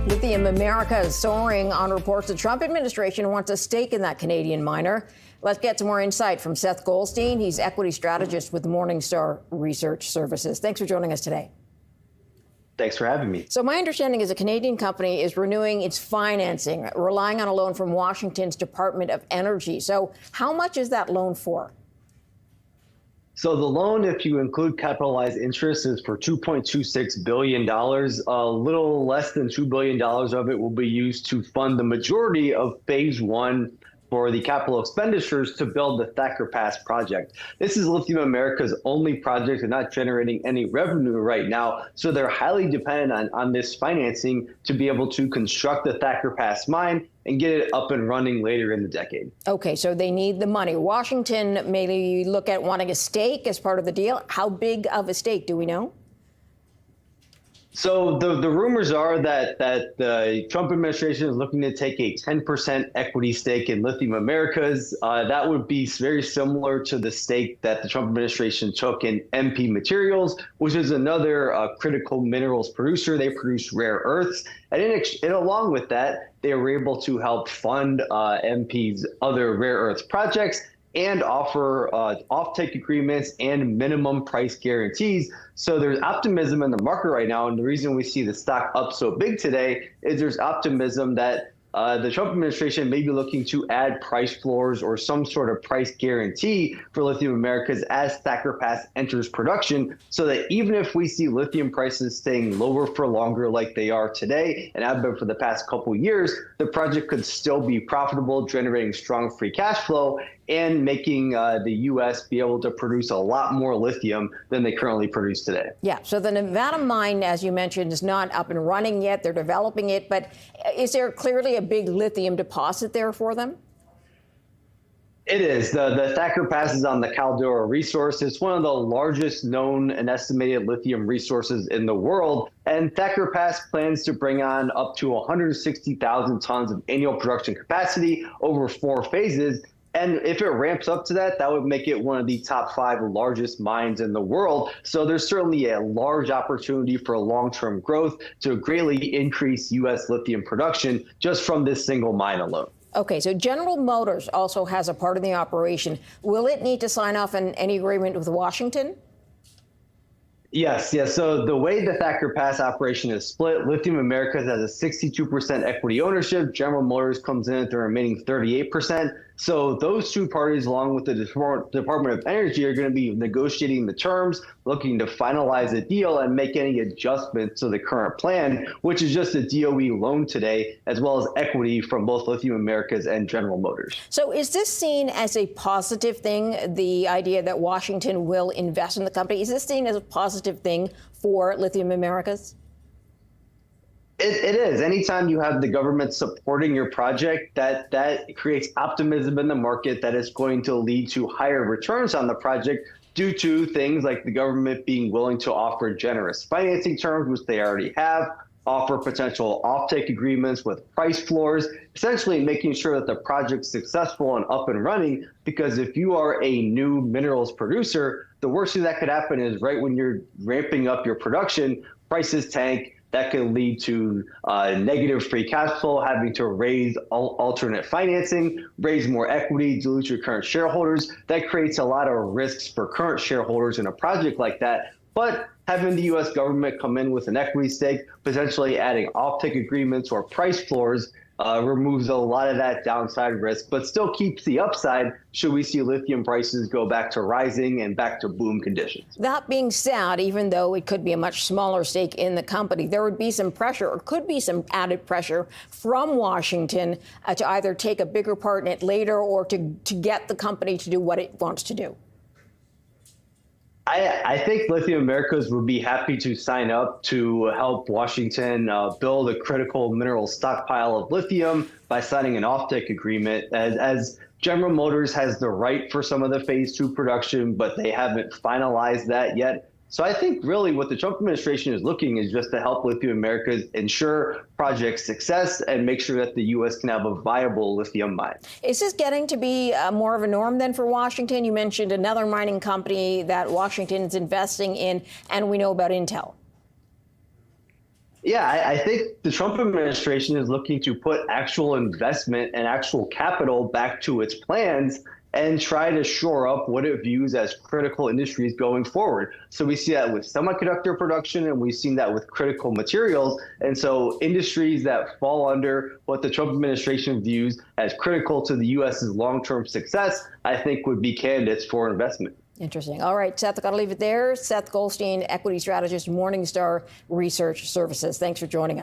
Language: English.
Lithium Americas is soaring on reports the Trump administration wants a stake in that Canadian miner. Let's get some more insight from Seth Goldstein. He's equity strategist with Morningstar Research Services. Thanks for joining us today. Thanks for having me. So my understanding is a Canadian company is renewing its financing, relying on a loan from Washington's Department of Energy. So how much is that loan for? So the loan, if you include capitalized interest, is for $2.26 billion. A little less than $2 billion of it will be used to fund the majority of phase one for the capital expenditures to build the Thacker Pass project. This is Lithium Americas' only project. They're not generating any revenue right now, so they're highly dependent on this financing to be able to construct the Thacker Pass mine and get it up and running later in the decade. Okay, so they need the money. Washington maybe look at wanting a stake as part of the deal. How big of a stake, do we know? So the rumors are that the Trump administration is looking to take a 10% equity stake in Lithium Americas. That would be very similar to the stake that the Trump administration took in MP Materials, which is another critical minerals producer. They produce rare earths. And along with that, they were able to help fund MP's other rare earths projects and offer offtake agreements and minimum price guarantees. So there's optimism in the market right now. And the reason we see the stock up so big today is there's optimism that the Trump administration may be looking to add price floors or some sort of price guarantee for Lithium Americas as Thacker Pass enters production, so that even if we see lithium prices staying lower for longer like they are today and have been for the past couple of years, the project could still be profitable, generating strong free cash flow and making the U.S. be able to produce a lot more lithium than they currently produce today. Yeah, so the Nevada mine, as you mentioned, is not up and running yet. They're developing it, but is there clearly a big lithium deposit there for them? It is. The Thacker Pass is on the Caldera resource. It's one of the largest known and estimated lithium resources in the world. And Thacker Pass plans to bring on up to 160,000 tons of annual production capacity over 4 phases. And if it ramps up to that, that would make it one of the top 5 largest mines in the world. So there's certainly a large opportunity for long-term growth to greatly increase U.S. lithium production just from this single mine alone. Okay, so General Motors also has a part in the operation. Will it need to sign off on any agreement with Washington? Yes. So the way the Thacker Pass operation is split, Lithium Americas has a 62% equity ownership. General Motors comes in at the remaining 38%. So those two parties, along with the Department of Energy, are going to be negotiating the terms, looking to finalize a deal and make any adjustments to the current plan, which is just a DOE loan today, as well as equity from both Lithium Americas and General Motors. So is this seen as a positive thing, the idea that Washington will invest in the company? Is this seen as a positive thing for Lithium Americas? It is. Anytime you have the government supporting your project, that creates optimism in the market that is going to lead to higher returns on the project due to things like the government being willing to offer generous financing terms, which they already have, offer potential offtake agreements with price floors, essentially making sure that the project's successful and up and running. Because if you are a new minerals producer, the worst thing that could happen is right when you're ramping up your production, prices tank. That could lead to negative free cash flow, having to raise alternate financing, raise more equity, dilute your current shareholders. That creates a lot of risks for current shareholders in a project like that. But having the U.S. government come in with an equity stake, potentially adding offtake agreements or price floors, removes a lot of that downside risk, but still keeps the upside should we see lithium prices go back to rising and back to boom conditions. That being said, even though it could be a much smaller stake in the company, there would be some pressure or could be some added pressure from Washington to either take a bigger part in it later or to get the company to do what it wants to do. I think Lithium Americas would be happy to sign up to help Washington build a critical mineral stockpile of lithium by signing an offtake agreement, as General Motors has the right for some of the phase 2 production, but they haven't finalized that yet. So I think really what the Trump administration is looking is just to help Lithium Americas ensure project success and make sure that the U.S. can have a viable lithium mine. Is this getting to be more of a norm then for Washington? You mentioned another mining company that Washington is investing in, and we know about Intel. Yeah, I think the Trump administration is looking to put actual investment and actual capital back to its plans and try to shore up what it views as critical industries going forward. So we see that with semiconductor production, and we've seen that with critical materials. And so industries that fall under what the Trump administration views as critical to the U.S.'s long-term success, I think would be candidates for investment. Interesting. All right, Seth, I've got to leave it there. Seth Goldstein, equity strategist, Morningstar Research Services. Thanks for joining us.